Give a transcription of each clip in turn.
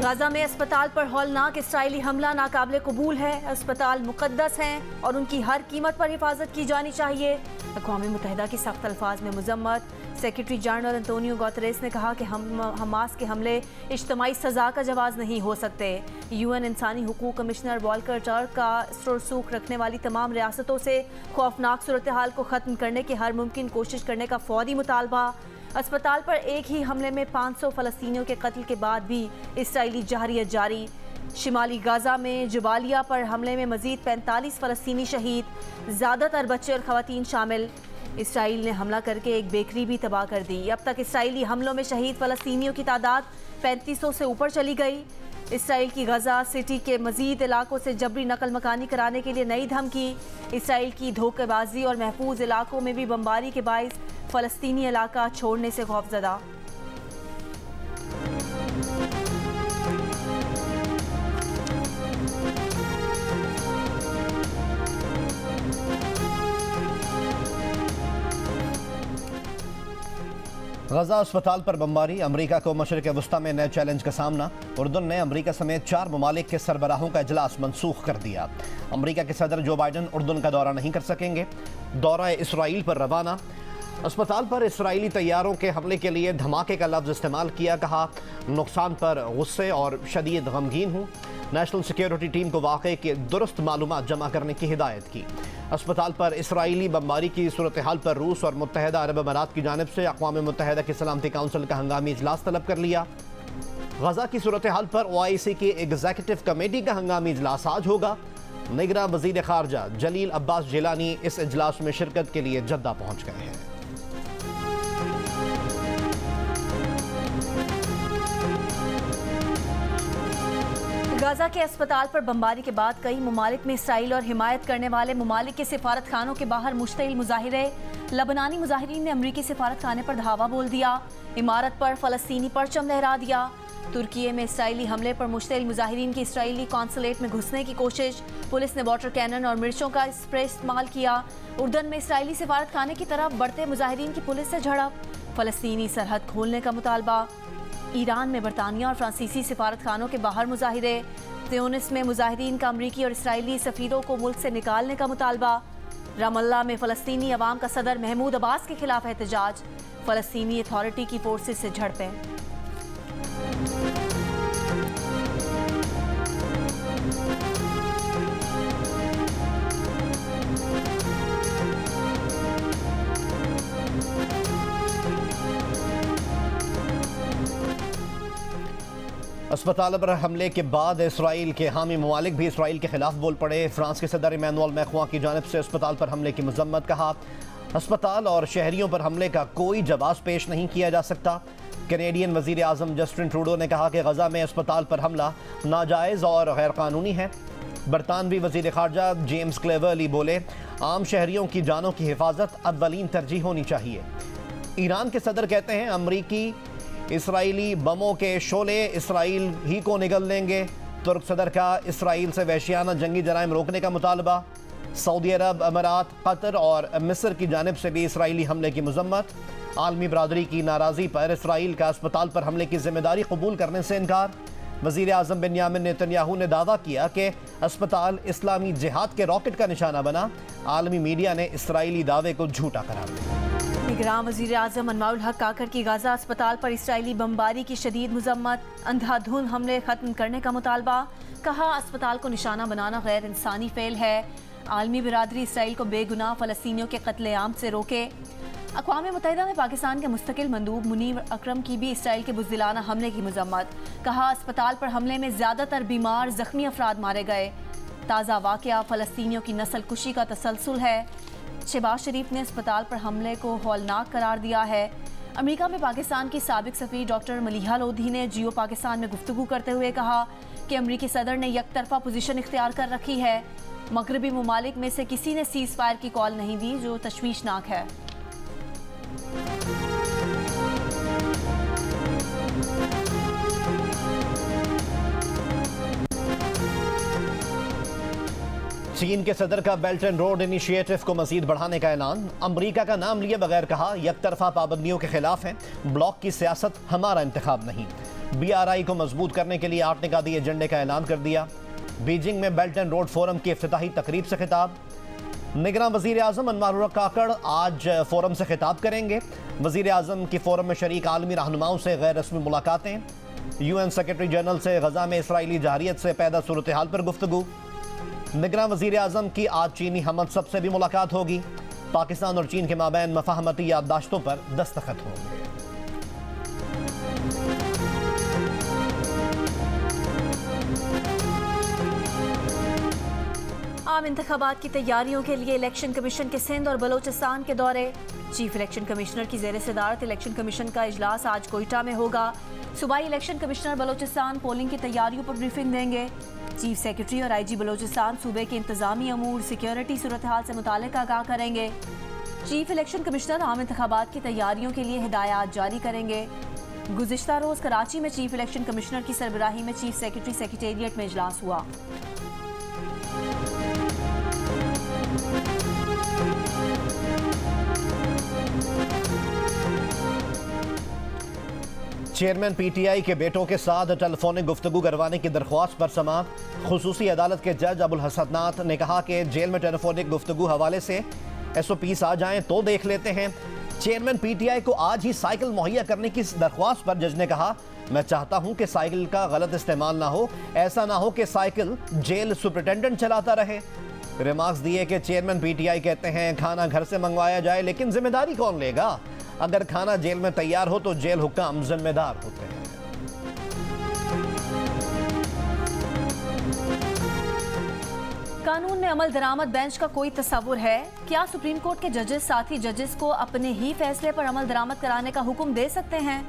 Gaza में अस्पताल पर हौलनाक इसराइली हमला नाकाबिले कबूल है। अस्पताल मुकद्दस हैं और उनकी हर कीमत पर हिफाजत की जानी चाहिए। अक़वाम मुत्तहिदा की सख्त अल्फाज में मजम्मत। सेक्रेटरी जनरल एंटोनियो गुतेरेस ने कहा कि हमास के हमले इज्तिमाई सज़ा का जवाब नहीं हो सकते। UN इंसानी हुकूक कमिश्नर वॉल्कर टर्क का रसूख रखने वाली तमाम रियासतों से खौफनाक सूरत हाल को ख़त्म करने की हर मुमकिन कोशिश करने का फौरी मुतालबा। अस्पताल पर एक ही हमले में 500 फ़लस्तीनियों के कत्ल के बाद भी इसराइली जहरियत जारी। शिमाली गाजा में जबालिया पर हमले में मज़ीद 45 फ़लस्तीनी शहीद, ज़्यादातर बच्चे और ख़वातीन शामिल। इसराइल ने हमला करके एक बेकरी भी तबाह कर दी। अब तक इसराइली हमलों में शहीद फ़लस्तीनियों की तादाद 3500 से ऊपर चली गई। इसराइल की गजा सिटी के मज़ीद इलाकों से जबरी नकल मकानी कराने के लिए नई धमकी। इसराइल की धोखेबाजी और महफूज इलाकों में भी बमबारी के बाइस फ़लस्तीनी इलाका छोड़ने से खौफजदा। गजा अस्पताल पर बमबारी, अमरीका को मशरिक़ वस्ता में नए चैलेंज का सामना। उर्दन ने अमरीका समेत 4 ममालिक के सरबराहों का इजलास मनसूख कर दिया। अमरीका के सदर जो बाइडन उर्दन का दौरा नहीं कर सकेंगे। दौरा इसराइल पर रवाना। अस्पताल पर इसराइली तैयारों के हमले के लिए धमाके का लफ्ज़ इस्तेमाल किया। कहा, नुकसान पर गुस्से और शदीद गमगीन हूँ। नेशनल सिक्योरिटी टीम को वाक़े की दुरुस्त मालूमात जमा करने की हिदायत की। अस्पताल पर इसराइली बमबारी की सूरत हाल पर रूस और मुत्तहिदा अरब अमारात की जानिब से अक़वाम मुत्तहिदा की सलामती काउंसिल का हंगामी इजलास तलब कर लिया। गजा की सूरत हाल पर OIC की एग्जीक्यूटिव कमेटी का हंगामी इजलास आज होगा। निगरान वज़ीर ख़ारजा जलील अब्बास जिलानी इस इजलास में शिरकत के लिए जद्दा पहुँच गए हैं। गाजा के अस्पताल पर बमबारी के बाद कई ममालिक में इसराइल और हिमायत करने वाले ममालिक के सिफारत खानों के बाहर मुश्तइल मुजाहिरे। लबनानी मुजाहिरीन ने अमरीकी सिफारत खाने पर धावा बोल दिया। इमारत पर फ़लस्तीनी परचम लहरा दिया। तुर्की में इसराइली हमले पर मुश्तइल मुजाहिरीन की इसराइली कॉन्सुलेट में घुसने की कोशिश। पुलिस ने वाटर कैनन और मिर्चों का स्प्रे इस्तेमाल किया। उर्दन में इसराइली सिफारत खाने की तरफ बढ़ते मुजाहिरीन की पुलिस से झड़प। फ़लस्तीनी सरहद खोलने का मुतालबा। ईरान में बरतानिया और फ्रांसीसी सिफारत खानों के बाहर मुजाहिरे। त्यूनिस में मुजाहिरीन का अमरीकी और इसराइली सफ़ीरों को मुल्क से निकालने का मुतालबा। रामल्ला में फ़लस्तीनी अवाम का सदर महमूद अब्बास के खिलाफ एहतजाज। फ़लस्तीनी अथॉरिटी की फोर्सेस से झड़पें। अस्पताल पर हमले के बाद इसराइल के हामी ममालिक भी इसराइल के खिलाफ बोल पड़े। फ्रांस के सदर इमैनुअल मैक्रों की जानिब से अस्पताल पर हमले की मजम्मत। कहा, अस्पताल और शहरियों पर हमले का कोई जवाब पेश नहीं किया जा सकता। कैनेडियन वज़ीर आज़म जस्टिन ट्रूडो ने कहा कि गजा में अस्पताल पर हमला नाजायज़ और गैर कानूनी है। बरतानवी वज़ीर ख़ारजा जेम्स क्लेवर्ली बोले, आम शहरियों की जानों की हिफाजत अव्वलीन तरजीह होनी चाहिए। ईरान के सदर कहते हैं, अमरीकी इसराइली बमों के शोले इसराइल ही को निगल देंगे। तुर्क सदर का इसराइल से वहशियाना जंगी जराइम रोकने का मुतालबा। सऊदी अरब, अमारात, कतर और मिस्र की जानिब से भी इसराइली हमले की मजम्मत। आलमी बरादरी की नाराज़ी पर इसराइल का अस्पताल पर हमले की जिम्मेदारी कबूल करने से इनकार। वज़ीर आज़म बेंयामिन नेतन्याहू ने दावा किया कि अस्पताल इस्लामी जिहाद के रॉकेट का निशाना बना। आलमी मीडिया ने इसराइली दावे को झूठा करार दिया। निगरान वज़ीर आज़म अनवारुल हक काकर की गाजा अस्पताल पर इसराइली बमबारी की शदीद मजम्मत। अंधाधुंध हमले ख़त्म करने का मुतालबा। कहा, अस्पताल को निशाना बनाना गैर इंसानी फ़ेल है। आलमी बिरादरी इसराइल को बेगुनाह फ़लस्तीनियों के कत्लेआम से रोके। अक़वाम मुत्तहिदा में पाकिस्तान के मुस्तकिल मंदूब मुनीर अकरम की भी इसराइल के बुज़दिलाना हमले की मजम्मत। कहा, अस्पताल पर हमले में ज़्यादातर बीमार ज़ख्मी अफराद मारे गए। ताज़ा वाक़या फ़लस्तीनियों की नस्ल कुशी का तसलसल है। शहबाज शरीफ ने अस्पताल पर हमले को हौलनाक करार दिया है। अमेरिका में पाकिस्तान की साबिक सफ़ीर डॉक्टर मलिहा लोधी ने जियो पाकिस्तान में गुफ्तगू करते हुए कहा कि अमरीकी सदर ने यकतरफा पोजीशन इख्तियार कर रखी है। मगरबी ममालिक में से किसी ने सीज़ फायर की कॉल नहीं दी, जो तशवीशनाक है। चीन के सदर का बेल्ट एंड रोड इनिशिएटिव को मजीद बढ़ाने का ऐलान। अमरीका का नाम लिए बगैर कहा, यकतरफा पाबंदियों के खिलाफ हैं। ब्लॉक की सियासत हमारा इंतखाब नहीं। BRI को मजबूत करने के लिए 8 निकाती एजेंडे का ऐलान कर दिया। बीजिंग में बेल्ट एंड रोड फोरम की इफ्तिताही तकरीब से खिताब। निगरान वजीर आजम अनवर काकड़ आज फोरम से खिताब करेंगे। वजीर आजम की फोरम में शरीक आलमी रहनुमाओं से गैर रस्मी मुलाकातें। UN सेक्रेटरी जनरल से गजा में इसराइली जहरियत से पैदा सूरत हाल पर गुफ्तगू। निगरान वजीर आजम की आज चीनी हमदसब से भी मुलाकात होगी। पाकिस्तान और चीन के माबैन मफाहमती याददाश्तों पर दस्तखत होंगे। आम इंतखाबात की तैयारियों के लिए इलेक्शन कमीशन के सिंध और बलोचिस्तान के दौरे। चीफ इलेक्शन कमिश्नर की ज़ेर सदारत इलेक्शन कमीशन का इजलास आज कोयटा में होगा। सूबाई इलेक्शन कमिश्नर बलोचिस्तान पोलिंग की तैयारियों पर ब्रीफिंग देंगे। चीफ सेक्रेटरी और IG बलोचिस्तान सूबे के इंतजामी अमूर सिक्योरिटी सूरत हाल से मुतालिक आगाह करेंगे। चीफ इलेक्शन कमिश्नर आम इंतखाबात की तैयारियों के लिए हिदायत जारी करेंगे। गुज़िश्ता रोज़ कराची में चीफ इलेक्शन कमिश्नर की सरबराही में चीफ सेक्रेटरी सेक्रेटेरिएट में इजलास हुआ। चेयरमैन PTI के बेटों के साथ टेलीफोनिक गुफ्तगू करवाने की दरख्वास्त पर समाअत। खुसूसी अदालत के जज अबुल हसनात ने कहा कि जेल में टेलीफोनिक गुफ्तगू हवाले से SOPs आ जाएं तो देख लेते हैं। चेयरमैन PTI को आज ही साइकिल मुहैया करने की दरख्वास्त पर जज ने कहा, मैं चाहता हूं कि साइकिल का गलत इस्तेमाल ना हो, ऐसा ना हो कि साइकिल जेल सुपरिटेंडेंट चलाता रहे। रिमार्क्स दिए कि चेयरमैन PTI कहते हैं खाना घर से मंगवाया जाए, लेकिन जिम्मेदारी कौन लेगा? अगर खाना जेल में तैयार हो तो जेल हुक्काम जिम्मेदार होते हैं। कानून में अमल दरामद बेंच का कोई तस्वुर है? क्या सुप्रीम कोर्ट के जजेस साथी जजेस को अपने ही फैसले पर अमल दरामद कराने का हुक्म दे सकते हैं?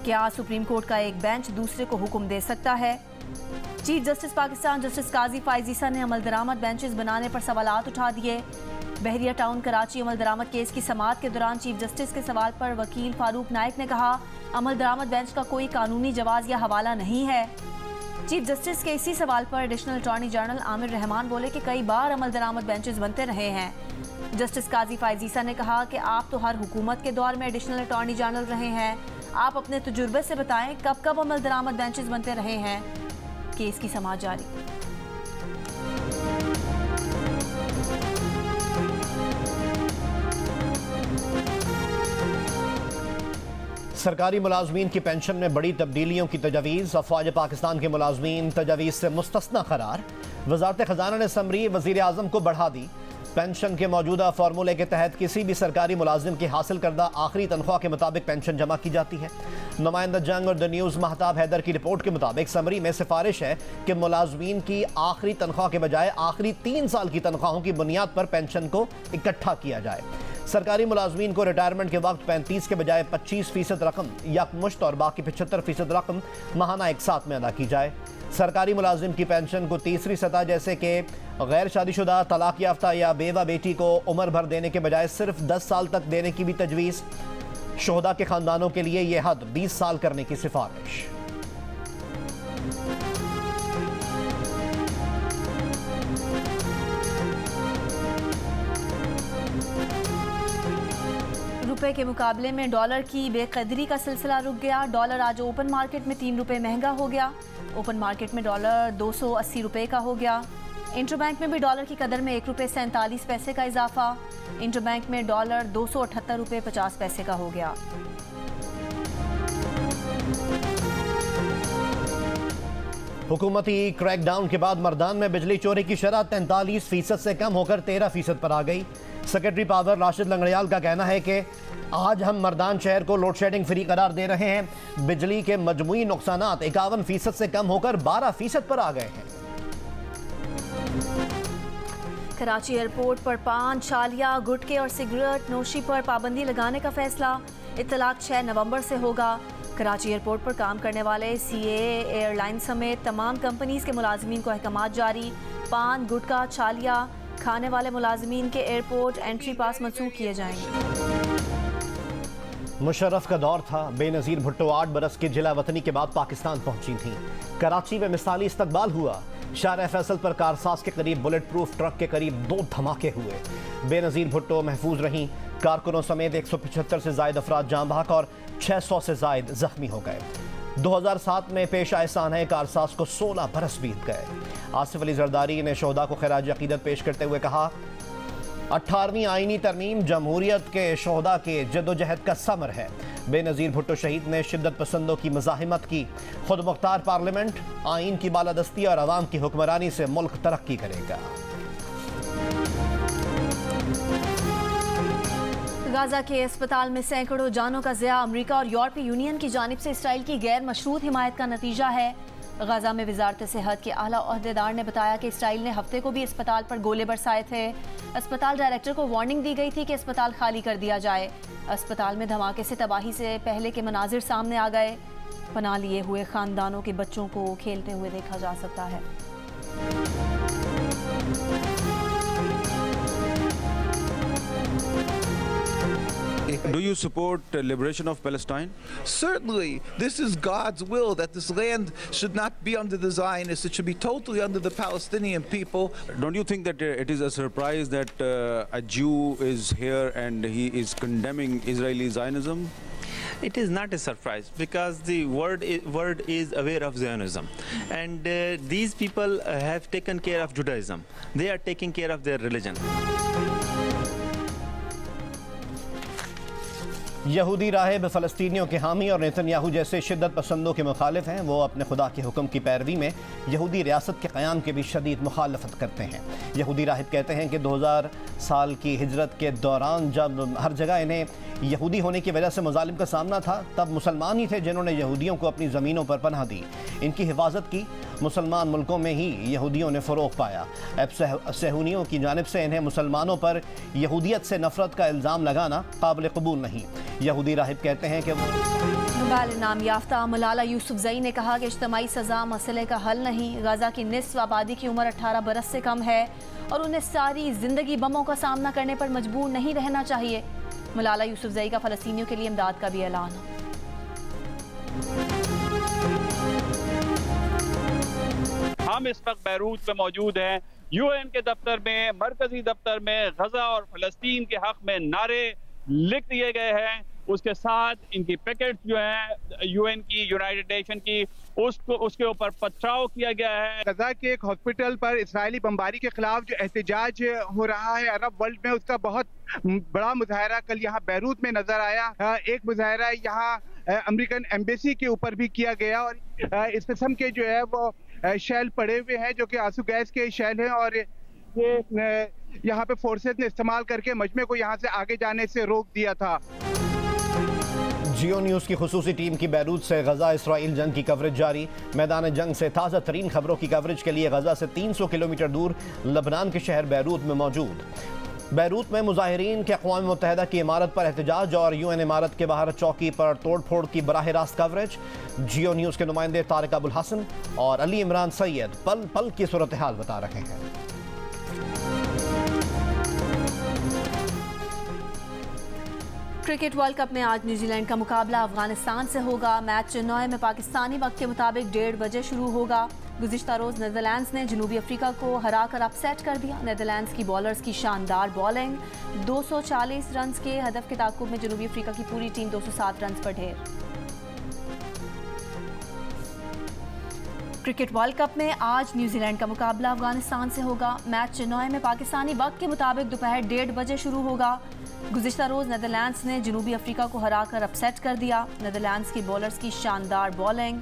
क्या सुप्रीम कोर्ट का एक बेंच दूसरे को हुक्म दे सकता है? चीफ जस्टिस पाकिस्तान जस्टिस काजी फाइज ईसा ने अमल दरामद बेंचेस बनाने पर सवालात उठा दिए। बहरिया टाउन कराची अमल दरामद केस की समाअत के दौरान चीफ जस्टिस के सवाल पर वकील फारूक नाइक ने कहा, अमल दरामद बेंच का कोई कानूनी जवाज या हवाला नहीं है। चीफ जस्टिस के इसी सवाल पर additional attorney general Aamir Rahman बोले कि कई बार अमल दरामद बेंचेस बनते रहे हैं। जस्टिस काजी फाइज ईसा ने कहा कि आप तो हर हुकूमत के दौर में एडिशनल अटॉर्नी जनरल रहे हैं, आप अपने तजुर्बे से बताएं कब कब अमल दरामद बेंचेस बनते रहे हैं। केस की समाअत जारी। सरकारी मुलाजमीन की पेंशन में बड़ी तब्दीलियों की तजवीज़। अफवाज पाकिस्तान के मुलाजमीन तजवीज़ से मुस्तस्ना करार। वजारत खजाना ने समरी वज़ीर आज़म को बढ़ा दी। पेंशन के मौजूदा फार्मूले के तहत किसी भी सरकारी मुलाजिम की हासिल करदा आखिरी तनख्वाह के मुताबिक पेंशन जमा की जाती है। नुमाइंदा जंग और द न्यूज़ महताब हैदर की रिपोर्ट के मुताबिक समरी में सिफारिश है कि मुलाजमीन की आखिरी तनख्वाह के बजाय आखिरी 3 साल की तनख्वाहों की बुनियाद पर पेंशन को इकट्ठा किया जाए। सरकारी मुलाजमीन को रिटायरमेंट के वक्त 35 के बजाय 25% रकम यकमुश्त और बाकी 75% रकम माहाना एक साथ में अदा की जाए। सरकारी मुलाजिम की पेंशन को तीसरी सतह जैसे कि गैर शादीशुदा, तलाक याफ्ता या बेवा बेटी को उम्र भर देने के बजाय सिर्फ 10 साल तक देने की भी तजवीज़। शोहदा के खानदानों के लिए यह हद 20 साल करने की सिफारिश। रुपए के मुकाबले में डॉलर की बेकदरी का सिलसिला रुक गया। डॉलर आज ओपन मार्केट में 3 रुपए महंगा हो गया। ओपन मार्केट में डॉलर 280 रुपए का हो गया। इंटरबैंक में भी डॉलर की कदर में 1 रुपए 47 पैसे का इजाफा। इंटरबैंक में डॉलर 278 रुपए 50 पैसे का हो गया। हुकूमती क्रैकडाउन के बाद मर्दान में बिजली चोरी की शरह 43% से कम होकर 13% पर आ गई। सेक्रेटरी पावर राशिद लंगड़ियाल का कहना है कि आज हम मर्दान शहर को लोड शेडिंग फ्री करार दे रहे हैं। बिजली के मजमूई नुकसानात 51% से कम होकर 12% पर आ गए हैं। कराची एयरपोर्ट पर पान, छालिया, गुटके और सिगरेट नोशी पर पाबंदी लगाने का फैसला। इत्तलाक 6 नवंबर से होगा। कराची एयरपोर्ट पर काम करने वाले CAA एयरलाइन समेत तमाम कंपनीज के मुलाजमीन को अहकामात जारी। पान, गुटका, छालिया खाने वाले मुलाजमीन के एयरपोर्ट एंट्री पास मनसूख किए जाएंगे। मुशर्रफ का दौर था। बेनज़ीर भुट्टो 8 बरस की जिला वतनी के बाद पाकिस्तान पहुंची थी। कराची में मिसाली इस्तकबाल हुआ। शाहराह फैसल पर कारसाज के करीब बुलेट प्रूफ ट्रक के करीब 2 धमाके हुए। बेनज़ीर भुट्टो महफूज रहीं। कारकुनों समेत 175 से ज़ायद अफराद जाँ बहक और 600 से ज़ायद जख्मी हो गए। 2007 में पेश आए सानहे कारसाज को 16 बरस बीत गए। आसिफ अली जरदारी ने शोहदा को खराज अकीदत पेश करते हुए कहा, 18वीं आईनी तरमीम जमहूरियत के शोहदा के जद्दोजहद का समर है। बेनज़ीर भुट्टो शहीद ने शिद्दत पसंदों की मज़ाहिमत की। खुद मुख्तार पार्लियामेंट, आइन की बालादस्ती और अवाम की हुक्मरानी से मुल्क तरक्की करेगा। गाजा के अस्पताल में सैकड़ों जानों का ज़िया अमेरिका और यूरोपीय यूनियन की जानिब से इसराइल की गैर मशरूत हिमायत का नतीजा है। गाजा में वजारत सेहत के आला ओहदेदार ने बताया कि इसराइल ने हफ्ते को भी अस्पताल पर गोले बरसाए थे। अस्पताल डायरेक्टर को वार्निंग दी गई थी कि अस्पताल खाली कर दिया जाए। अस्पताल में धमाके से तबाही से पहले के मनाजिर सामने आ गए। पनाह लिए हुए खानदानों के बच्चों को खेलते हुए देखा जा सकता है। Do you support liberation of Palestine? Certainly. This is God's will, that this land should not be under the Zionists. It should be totally under the Palestinian people. Don't you think that it is a surprise that a Jew is here and he is condemning Israeli Zionism? It is not a surprise because the world is aware of Zionism, and these people have taken care of Judaism. They are taking care of their religion. यहूदी राहिब फ़लस्तीनियों के हामी और Netanyahu जैसे शिद्दत पसंदों के मुखालिफ हैं। वो अपने खुदा के हुक्म की पैरवी में यहूदी रियासत के क़याम के भी शदीद मुखालफत करते हैं। यहूदी राहिब कहते हैं कि 2000 साल की हिजरत के दौरान जब हर जगह इन्हें यहूदी होने की वजह से मज़ालिम का सामना था, तब मुसलमान ही थे जिन्होंने यहूदियों को अपनी ज़मीनों पर पनाह दी, इनकी हिफाजत की। मुसलमान मुल्कों में ही यहूदियों ने फ़रोग़ पाया। अब सहूनियों की जानिब से इन्हें मुसलमानों पर यहूदियत से नफ़रत का इल्ज़ाम लगाना काबिल कबूल नहीं। यहूदी राहिब कहते हैं कि नोबेल इनाम याफ्ता मलाला यूसुफजई ने कहा कि इज्तिमाई सज़ा मसले का हल नहीं। गाजा की निस्फ आबादी की उम्र 18 बरस से कम है और उन्हें सारी ज़िंदगी बमों का सामना करने पर मजबूर नहीं रहना चाहिए। मलाला यूसुफजई का फ़लस्तीनियों के लिए इमदाद का भी ऐलान। हम इस वक्त बैरूत में मौजूद हैं। यूएन के दफ्तर में, मरकजी दफ्तर में गजा और फलस्तीन के हक में नारे लिख दिए गए हैं। उसके साथ इनकी पैकेट जो है यूएन की, यूनाइटेड नेशन की, उसके ऊपर पथराव किया गया है। गजा के एक हॉस्पिटल पर इस्राएली बमबारी के खिलाफ जो एहतजाज हो रहा है अरब वर्ल्ड में, उसका बहुत बड़ा मुजाहरा कल यहाँ बैरूत में नजर आया। एक मुजाहरा यहाँ अमेरिकन एम्बेसी के ऊपर भी किया गया और इस किस्म के जो है वो शैल पड़े हुए हैं जो कि आंसू गैस के शैल हैं और ये यहाँ पे फोर्सेस ने इस्तेमाल करके मजमे को यहाँ से आगे जाने से रोक दिया था। जियो न्यूज़ की खुसूसी टीम की बैरूत से गजा इसराइल जंग की कवरेज जारी। मैदान जंग से ताज़ा तरीन खबरों की कवरेज के लिए गजा से 300 किलोमीटर दूर लबनान के शहर बैरूत में मौजूद। बैरूत में मुजाहिरीन के अक़वाम मुत्तहिदा की इमारत पर एहतजाज और यूएन इमारत के बाहर चौकी पर तोड़ फोड़ की बराह रास्त कवरेज। जियो न्यूज़ के नुमाइंदे तारिक अबुल हसन और अली इमरान सैयद पल पल की सूरत हाल बता रहे हैं। क्रिकेट वर्ल्ड कप में आज न्यूजीलैंड का मुकाबला अफगानिस्तान से होगा। मैच चेन्नई में पाकिस्तानी वक्त के मुताबिक 1:30 बजे शुरू होगा। गुज़िश्ता रोज़ नीदरलैंड्स ने जनूबी अफ्रीका को हराकर अपसेट कर दिया। नीदरलैंड्स की बॉलर्स की शानदार बॉलिंग, 240 रन के हदफ के ताक़ुब में जनूबी अफ्रीका की पूरी टीम 207 रन पर ढेर। क्रिकेट वर्ल्ड कप में आज न्यूजीलैंड का मुकाबला अफगानिस्तान से होगा। मैच चेन्नई में पाकिस्तानी वक्त के मुताबिक दोपहर 1:30 बजे शुरू होगा। गुज़िश्ता रोज़ नीदरलैंड्स ने जनूबी अफ्रीका को हराकर अपसेट कर दिया। नीदरलैंड्स की बॉलर्स की शानदार बॉलिंग,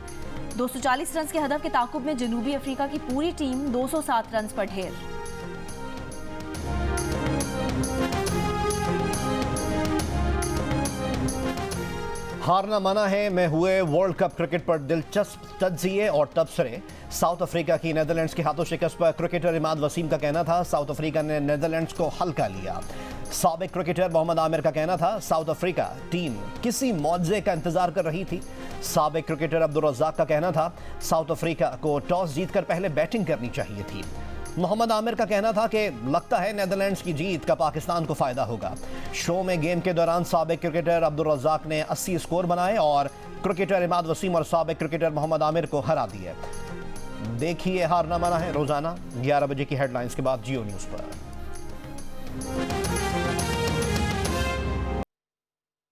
240 रन के हदफ के ताक़ुब में जनूबी अफ्रीका की पूरी टीम 207 रन पर ढेर। हारना मना है में हुए वर्ल्ड कप क्रिकेट पर दिलचस्प तज्जिए और तबसरे। साउथ अफ्रीका की नीदरलैंड्स के हाथों शिकस्त पर क्रिकेटर इमाद वसीम का कहना था साउथ अफ्रीका ने नीदरलैंड्स को हल्का लिया। साबिक क्रिकेटर मोहम्मद आमिर का कहना था साउथ अफ्रीका टीम किसी मौजे का इंतजार कर रही थी। साबिक क्रिकेटर अब्दुल रज़्ज़ाक का कहना था साउथ अफ्रीका को टॉस जीतकर पहले बैटिंग करनी चाहिए थी। मोहम्मद आमिर का कहना था कि लगता है नीदरलैंड्स की जीत का पाकिस्तान को फायदा होगा। शो में गेम के दौरान साबिक क्रिकेटर अब्दुल रज़्ज़ाक ने 80 स्कोर बनाए और क्रिकेटर इमाद वसीम और साबिक क्रिकेटर मोहम्मद आमिर को हरा दिए। देखिए हारना माना है रोजाना 11 बजे की हेडलाइंस के बाद जियो न्यूज़ पर।